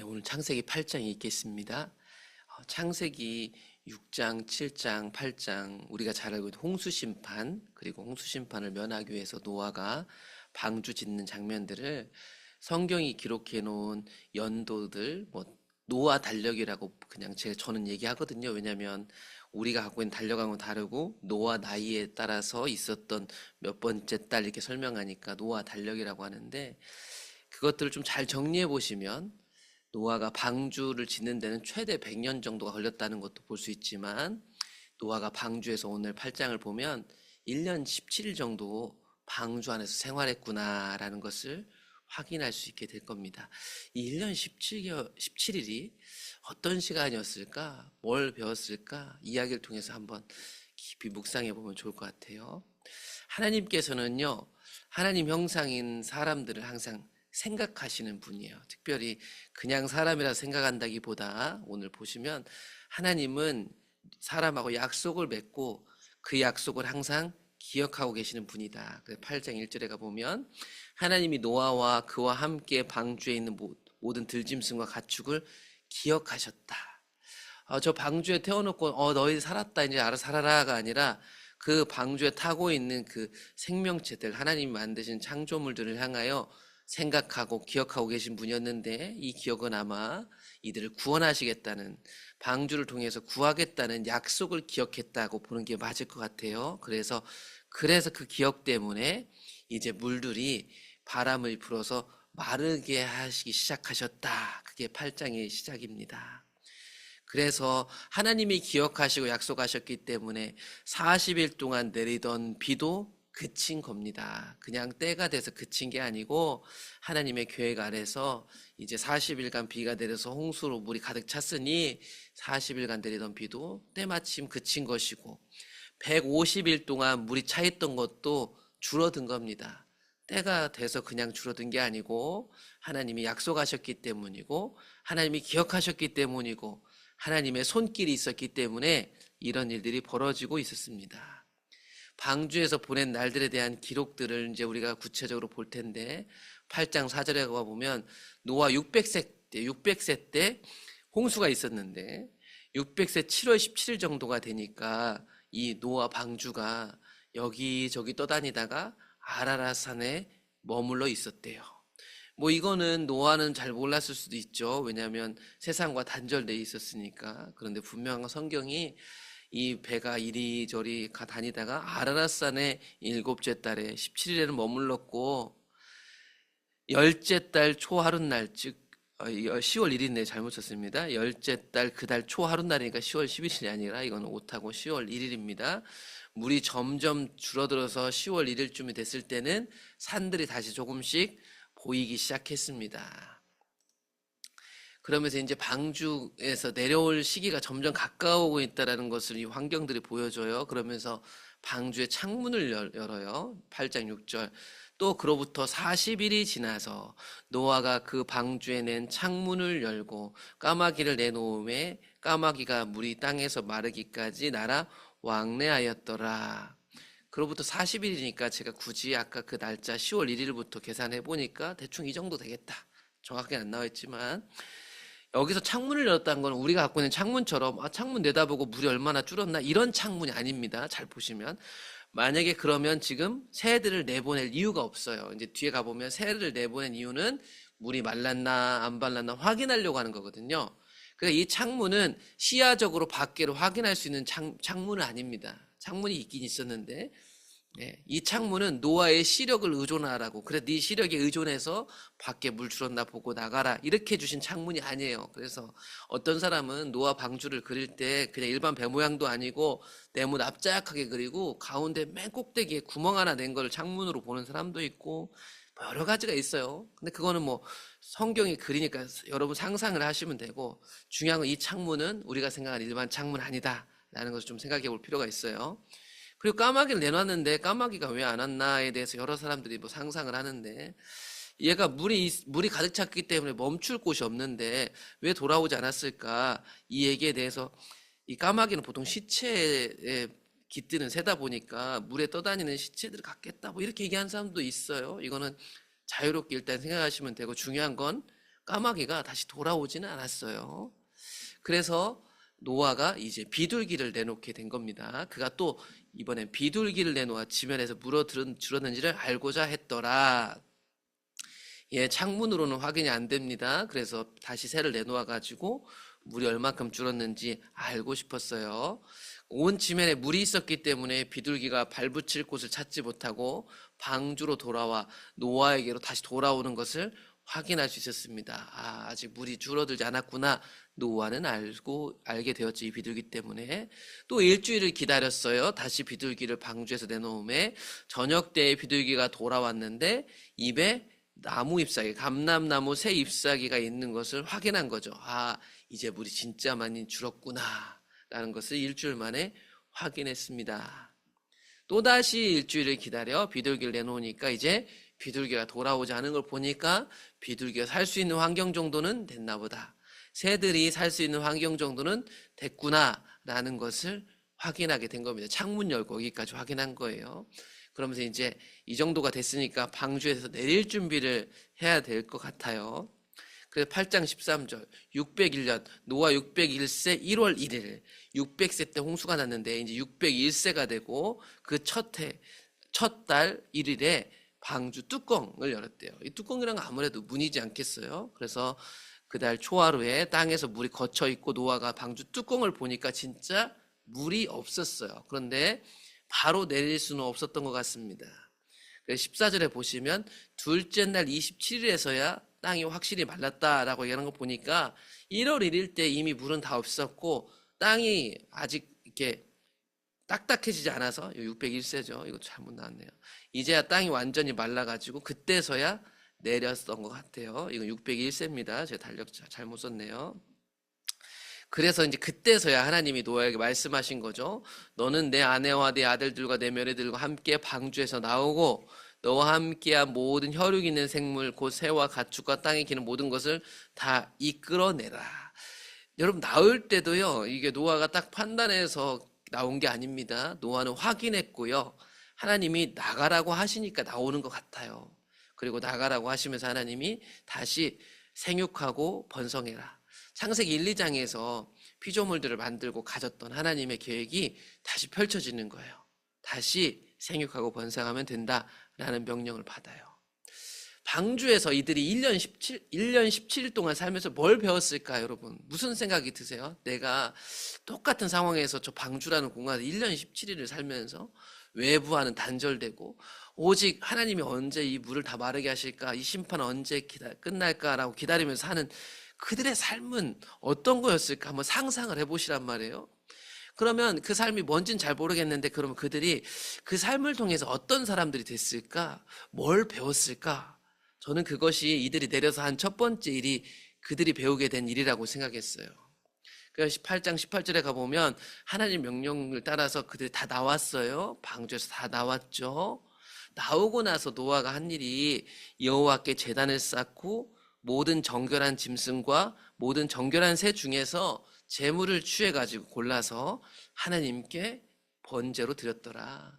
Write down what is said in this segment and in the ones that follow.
네, 오늘 창세기 8장이 있겠습니다. 창세기 6장, 7장, 8장 우리가 잘 알고 있는 홍수심판, 그리고 홍수심판을 면하기 위해서 노아가 방주 짓는 장면들을 성경이 기록해 놓은 연도들, 노아 달력이라고 그냥 저는 얘기하거든요. 왜냐하면 우리가 갖고 있는 달력하고 다르고 노아 나이에 따라서 있었던 몇 번째 달 이렇게 설명하니까 노아 달력이라고 하는데, 그것들을 좀 잘 정리해 보시면 노아가 방주를 짓는 데는 최대 100년 정도가 걸렸다는 것도 볼 수 있지만, 노아가 방주에서 오늘 8장을 보면 1년 17일 정도 방주 안에서 생활했구나라는 것을 확인할 수 있게 될 겁니다. 이 1년 17일이 어떤 시간이었을까? 뭘 배웠을까? 이야기를 통해서 한번 깊이 묵상해 보면 좋을 것 같아요. 하나님께서는요, 하나님 형상인 사람들을 항상 생각하시는 분이에요. 특별히 그냥 사람이라 생각한다기보다 오늘 보시면 하나님은 사람하고 약속을 맺고 그 약속을 항상 기억하고 계시는 분이다. 8장 1절에 가보면 하나님이 노아와 그와 함께 방주에 있는 모든 들짐승과 가축을 기억하셨다. 저 방주에 태워놓고 너희 살았다 이제 알아서 살아라가 아니라 그 방주에 타고 있는 그 생명체들, 하나님이 만드신 창조물들을 향하여 생각하고 기억하고 계신 분이었는데, 이 기억은 아마 이들을 구원하시겠다는, 방주를 통해서 구하겠다는 약속을 기억했다고 보는 게 맞을 것 같아요. 그래서 그 기억 때문에 이제 물들이 바람을 불어서 마르게 하시기 시작하셨다. 그게 8장의 시작입니다. 그래서 하나님이 기억하시고 약속하셨기 때문에 40일 동안 내리던 비도 그친 겁니다. 그냥 때가 돼서 그친 게 아니고 하나님의 계획 아래서 이제 40일간 비가 내려서 홍수로 물이 가득 찼으니 40일간 내리던 비도 때마침 그친 것이고, 150일 동안 물이 차 있던 것도 줄어든 겁니다. 때가 돼서 그냥 줄어든 게 아니고 하나님이 약속하셨기 때문이고 하나님이 기억하셨기 때문이고 하나님의 손길이 있었기 때문에 이런 일들이 벌어지고 있었습니다. 방주에서 보낸 날들에 대한 기록들을 이제 우리가 구체적으로 볼 텐데, 8장 4절에 가보면 노아 600세 때 홍수가 있었는데 600세 7월 17일 정도가 되니까 이 노아 방주가 여기저기 떠다니다가 아라랏산에 머물러 있었대요. 이거는 노아는 잘 몰랐을 수도 있죠. 왜냐하면 세상과 단절돼 있었으니까. 그런데 분명한 건 성경이 이 배가 이리저리 다니다가 아라랏산에 7째 달에 17일에는 머물렀고, 10째 달 초하룻날, 즉 10월 1일인데 잘못 쳤습니다. 10째 달 그 달 초하룻날이니까 10월 11일이 아니라 이건 오타고 10월 1일입니다. 물이 점점 줄어들어서 10월 1일쯤이 됐을 때는 산들이 다시 조금씩 보이기 시작했습니다. 그러면서 이제 방주에서 내려올 시기가 점점 가까워오고 있다는 것을 이 환경들이 보여줘요. 그러면서 방주의 창문을 열어요. 8장 6절. 또 그로부터 40일이 지나서 노아가 그 방주에 낸 창문을 열고 까마귀를 내놓음에 까마귀가 물이 땅에서 마르기까지 날아 왕래하였더라. 그로부터 40일이니까 제가 굳이 아까 그 날짜 10월 1일부터 계산해 보니까 대충 이 정도 되겠다. 정확하게 안 나와 있지만, 여기서 창문을 열었다는 건 우리가 갖고 있는 창문처럼 창문 내다보고 물이 얼마나 줄었나 이런 창문이 아닙니다. 잘 보시면, 만약에 그러면 지금 새들을 내보낼 이유가 없어요. 이제 뒤에 가보면 새를 내보낸 이유는 물이 말랐나 안 말랐나 확인하려고 하는 거거든요. 그러니까 이 창문은 시야적으로 밖으로 확인할 수 있는 창문은 아닙니다. 창문이 있긴 있었는데, 이 창문은 노아의 시력을 의존하라고, 그래 네 시력에 의존해서 밖에 물 줄었나 보고 나가라 이렇게 주신 창문이 아니에요. 그래서 어떤 사람은 노아 방주를 그릴 때 그냥 일반 배 모양도 아니고 네모 납작하게 그리고 가운데 맨 꼭대기에 구멍 하나 낸 걸 창문으로 보는 사람도 있고, 여러 가지가 있어요. 근데 그거는 성경이 그리니까 여러분 상상을 하시면 되고, 중요한 건 이 창문은 우리가 생각하는 일반 창문 아니다 라는 것을 좀 생각해 볼 필요가 있어요. 그리고 까마귀를 내놨는데 까마귀가 왜 안 왔나에 대해서 여러 사람들이 상상을 하는데, 얘가 물이 가득 찼기 때문에 멈출 곳이 없는데 왜 돌아오지 않았을까, 이 얘기에 대해서, 이 까마귀는 보통 시체에 깃드는 새다 보니까 물에 떠다니는 시체들을 갖겠다 이렇게 얘기하는 사람도 있어요. 이거는 자유롭게 일단 생각하시면 되고, 중요한 건 까마귀가 다시 돌아오지는 않았어요. 그래서 노아가 이제 비둘기를 내놓게 된 겁니다. 그가 또 이번엔 비둘기를 내놓아 지면에서 물어 줄었는지를 알고자 했더라. 예, 창문으로는 확인이 안 됩니다. 그래서 다시 새를 내놓아 가지고 물이 얼마큼 줄었는지 알고 싶었어요. 온 지면에 물이 있었기 때문에 비둘기가 발붙일 곳을 찾지 못하고 방주로 돌아와 노아에게로 다시 돌아오는 것을 확인할 수 있었습니다. 아직 물이 줄어들지 않았구나. 노아는 알게 되었지, 이 비둘기 때문에. 또 일주일을 기다렸어요. 다시 비둘기를 방주에서 내놓음에 저녁 때에 비둘기가 돌아왔는데 입에 나무 잎사귀, 감람나무 새 잎사귀가 있는 것을 확인한 거죠. 이제 물이 진짜 많이 줄었구나 라는 것을 일주일 만에 확인했습니다. 또다시 일주일을 기다려 비둘기를 내놓으니까 이제 비둘기가 돌아오지 않은 걸 보니까 비둘기가 살 수 있는 환경 정도는 됐나 보다. 새들이 살 수 있는 환경 정도는 됐구나 라는 것을 확인하게 된 겁니다. 창문 열고 여기까지 확인한 거예요. 그러면서 이제 이 정도가 됐으니까 방주에서 내릴 준비를 해야 될 것 같아요. 그래서 8장 13절 601년 노아 601세 1월 1일 600세 때 홍수가 났는데 이제 601세가 되고 그 첫 달 1일에 방주 뚜껑을 열었대요. 이 뚜껑이란 건 아무래도 문이지 않겠어요? 그래서 그달 초하루에 땅에서 물이 거쳐 있고 노아가 방주 뚜껑을 보니까 진짜 물이 없었어요. 그런데 바로 내릴 수는 없었던 것 같습니다. 14절에 보시면 둘째 날 27일에서야 땅이 확실히 말랐다라고 얘기하는 거 보니까 1월 1일 때 이미 물은 다 없었고 땅이 아직 이렇게 딱딱해지지 않아서 601세죠. 이거 잘못 나왔네요. 이제야 땅이 완전히 말라가지고 그때서야 내렸던 것 같아요. 이건 601세입니다. 제가 달력 잘못 썼네요. 그래서 이제 그때서야 하나님이 노아에게 말씀하신 거죠. 너는 내 아내와 내 아들들과 내 며느리들과 함께 방주에서 나오고 너와 함께한 모든 혈육 있는 생물 곧 새와 가축과 땅에 기는 모든 것을 다 이끌어내라. 여러분 나올 때도요. 이게 노아가 딱 판단해서 나온 게 아닙니다. 노아는 확인했고요. 하나님이 나가라고 하시니까 나오는 것 같아요. 그리고 나가라고 하시면서 하나님이 다시 생육하고 번성해라. 창세기 1, 2장에서 피조물들을 만들고 가졌던 하나님의 계획이 다시 펼쳐지는 거예요. 다시 생육하고 번성하면 된다라는 명령을 받아요. 방주에서 이들이 1년 17일 동안 살면서 뭘 배웠을까, 여러분? 무슨 생각이 드세요? 내가 똑같은 상황에서 저 방주라는 공간에서 1년 17일을 살면서 외부와는 단절되고 오직 하나님이 언제 이 물을 다 마르게 하실까? 이 심판은 언제 끝날까라고 기다리면서 사는 그들의 삶은 어떤 거였을까? 한번 상상을 해보시란 말이에요. 그러면 그 삶이 뭔진 잘 모르겠는데 그러면 그들이 그 삶을 통해서 어떤 사람들이 됐을까? 뭘 배웠을까? 저는 그것이 이들이 내려서 한 첫 번째 일이 그들이 배우게 된 일이라고 생각했어요. 그래서 18장 18절에 가보면 하나님 명령을 따라서 그들이 다 나왔어요. 방주에서 다 나왔죠. 나오고 나서 노아가 한 일이 여호와께 제단을 쌓고 모든 정결한 짐승과 모든 정결한 새 중에서 제물을 취해가지고 골라서 하나님께 번제로 드렸더라.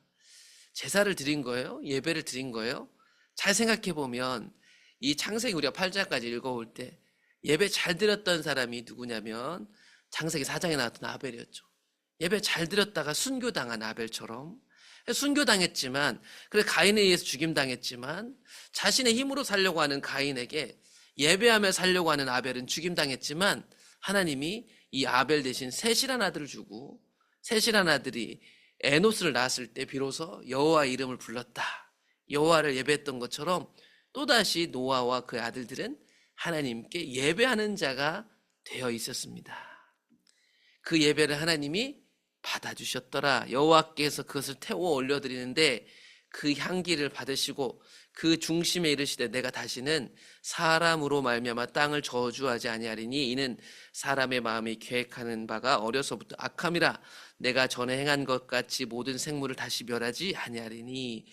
제사를 드린 거예요? 예배를 드린 거예요? 잘 생각해 보면 이 창세기 우리가 8장까지 읽어올 때 예배 잘 드렸던 사람이 누구냐면 창세기 4장에 나왔던 아벨이었죠. 예배 잘 드렸다가 순교당한 아벨처럼 순교당했지만 그래 가인에 의해서 죽임당했지만 자신의 힘으로 살려고 하는 가인에게 예배하며 살려고 하는 아벨은 죽임당했지만 하나님이 이 아벨 대신 셋이란 아들을 주고 셋이란 아들이 에노스를 낳았을 때 비로소 여호와 이름을 불렀다. 여호와를 예배했던 것처럼 또다시 노아와 그 아들들은 하나님께 예배하는 자가 되어 있었습니다. 그 예배를 하나님이 받아주셨더라. 여호와께서 그것을 태워 올려드리는데 그 향기를 받으시고 그 중심에 이르시되 내가 다시는 사람으로 말미암아 땅을 저주하지 아니하리니 이는 사람의 마음이 계획하는 바가 어려서부터 악함이라. 내가 전에 행한 것 같이 모든 생물을 다시 멸하지 아니하리니.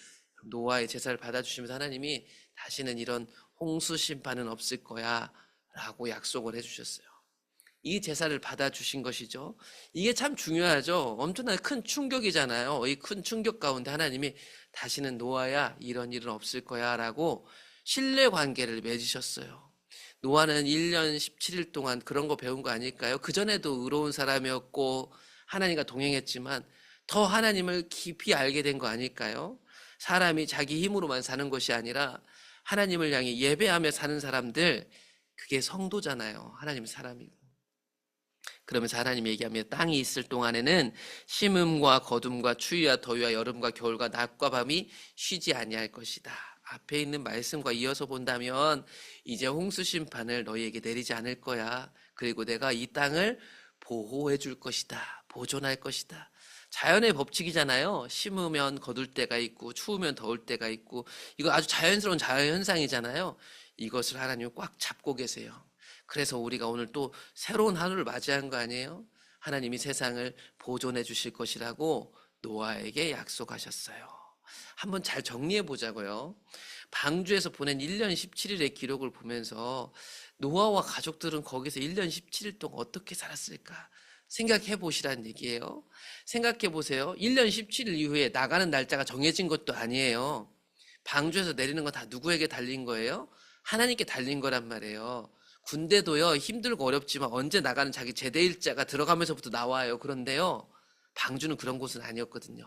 노아의 제사를 받아주시면서 하나님이 다시는 이런 홍수 심판은 없을 거야 라고 약속을 해주셨어요. 이 제사를 받아주신 것이죠. 이게 참 중요하죠. 엄청나게 큰 충격이잖아요. 이 큰 충격 가운데 하나님이 다시는 노아야 이런 일은 없을 거야 라고 신뢰관계를 맺으셨어요. 노아는 1년 17일 동안 그런 거 배운 거 아닐까요? 그전에도 의로운 사람이었고 하나님과 동행했지만 더 하나님을 깊이 알게 된 거 아닐까요? 사람이 자기 힘으로만 사는 것이 아니라 하나님을 향해 예배하며 사는 사람들, 그게 성도잖아요. 하나님 사람이고. 그러면서 하나님 얘기하며 땅이 있을 동안에는 심음과 거둠과 추위와 더위와 여름과 겨울과 낮과 밤이 쉬지 아니할 것이다. 앞에 있는 말씀과 이어서 본다면 이제 홍수 심판을 너희에게 내리지 않을 거야. 그리고 내가 이 땅을 보호해 줄 것이다. 보존할 것이다. 자연의 법칙이잖아요. 심으면 거둘 때가 있고 추우면 더울 때가 있고, 이거 아주 자연스러운 자연현상이잖아요. 이것을 하나님은 꽉 잡고 계세요. 그래서 우리가 오늘 또 새로운 하루를 맞이한 거 아니에요? 하나님이 세상을 보존해 주실 것이라고 노아에게 약속하셨어요. 한번 잘 정리해 보자고요. 방주에서 보낸 1년 17일의 기록을 보면서 노아와 가족들은 거기서 1년 17일 동안 어떻게 살았을까 생각해 보시라는 얘기예요. 생각해 보세요. 1년 17일 이후에 나가는 날짜가 정해진 것도 아니에요. 방주에서 내리는 건 다 누구에게 달린 거예요? 하나님께 달린 거란 말이에요. 군대도요, 힘들고 어렵지만 언제 나가는 자기 제대 일자가 들어가면서부터 나와요. 그런데요, 방주는 그런 곳은 아니었거든요.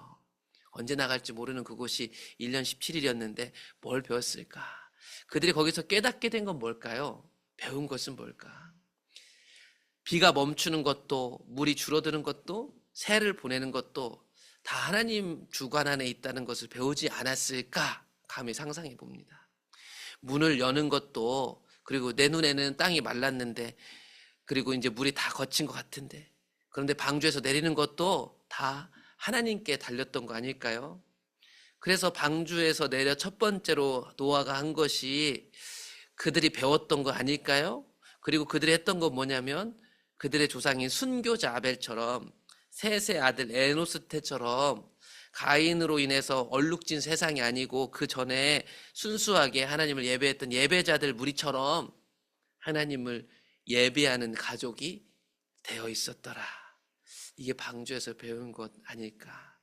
언제 나갈지 모르는 그곳이 1년 17일이었는데 뭘 배웠을까? 그들이 거기서 깨닫게 된 건 뭘까요? 배운 것은 뭘까? 비가 멈추는 것도, 물이 줄어드는 것도, 새를 보내는 것도 다 하나님 주관 안에 있다는 것을 배우지 않았을까? 감히 상상해 봅니다. 문을 여는 것도, 그리고 내 눈에는 땅이 말랐는데, 그리고 이제 물이 다 거친 것 같은데, 그런데 방주에서 내리는 것도 다 하나님께 달렸던 거 아닐까요? 그래서 방주에서 내려 첫 번째로 노아가 한 것이 그들이 배웠던 거 아닐까요? 그리고 그들이 했던 건 뭐냐면 그들의 조상인 순교자 아벨처럼, 셋의 아들 에노스 때처럼 가인으로 인해서 얼룩진 세상이 아니고 그 전에 순수하게 하나님을 예배했던 예배자들 무리처럼 하나님을 예배하는 가족이 되어 있었더라. 이게 방주에서 배운 것 아닐까.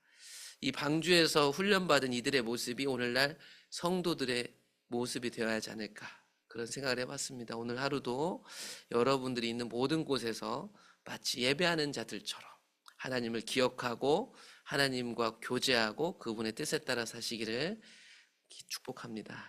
이 방주에서 훈련받은 이들의 모습이 오늘날 성도들의 모습이 되어야 하지 않을까, 그런 생각을 해봤습니다. 오늘 하루도 여러분들이 있는 모든 곳에서 마치 예배하는 자들처럼 하나님을 기억하고 하나님과 교제하고 그분의 뜻에 따라 사시기를 축복합니다.